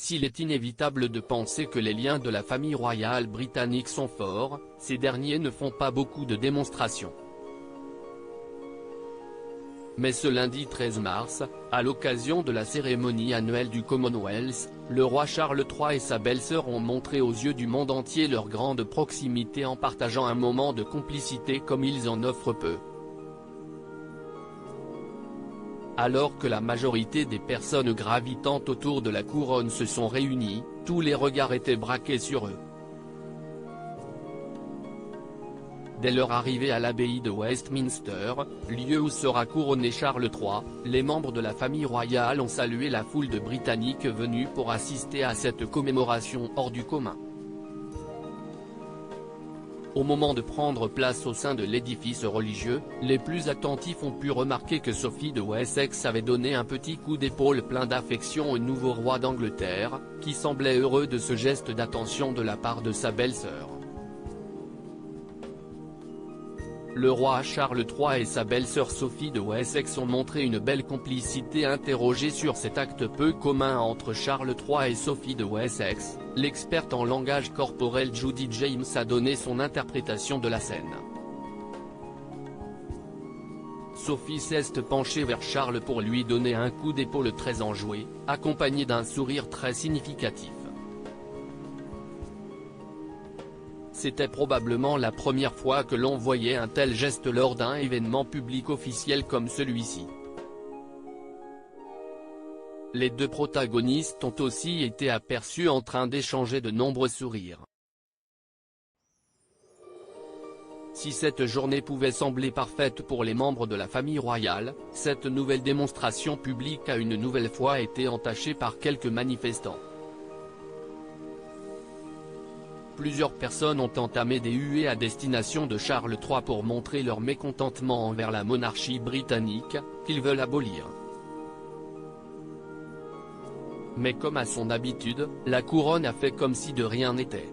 S'il est inévitable de penser que les liens de la famille royale britannique sont forts, ces derniers ne font pas beaucoup de démonstrations. Mais ce lundi 13 mars, à l'occasion de la cérémonie annuelle du Commonwealth, le roi Charles III et sa belle-sœur ont montré aux yeux du monde entier leur grande proximité en partageant un moment de complicité comme ils en offrent peu. Alors que la majorité des personnes gravitant autour de la couronne se sont réunies, tous les regards étaient braqués sur eux. Dès leur arrivée à l'abbaye de Westminster, lieu où sera couronné Charles III, les membres de la famille royale ont salué la foule de Britanniques venus pour assister à cette commémoration hors du commun. Au moment de prendre place au sein de l'édifice religieux, les plus attentifs ont pu remarquer que Sophie de Wessex avait donné un petit coup d'épaule plein d'affection au nouveau roi d'Angleterre, qui semblait heureux de ce geste d'attention de la part de sa belle-sœur. Le roi Charles III et sa belle-sœur Sophie de Wessex ont montré une belle complicité. Interrogée sur cet acte peu commun entre Charles III et Sophie de Wessex, l'experte en langage corporel Judy James a donné son interprétation de la scène. Sophie s'est penchée vers Charles pour lui donner un coup d'épaule très enjoué, accompagné d'un sourire très significatif. C'était probablement la première fois que l'on voyait un tel geste lors d'un événement public officiel comme celui-ci. Les deux protagonistes ont aussi été aperçus en train d'échanger de nombreux sourires. Si cette journée pouvait sembler parfaite pour les membres de la famille royale, cette nouvelle démonstration publique a une nouvelle fois été entachée par quelques manifestants. Plusieurs personnes ont entamé des huées à destination de Charles III pour montrer leur mécontentement envers la monarchie britannique, qu'ils veulent abolir. Mais comme à son habitude, la couronne a fait comme si de rien n'était.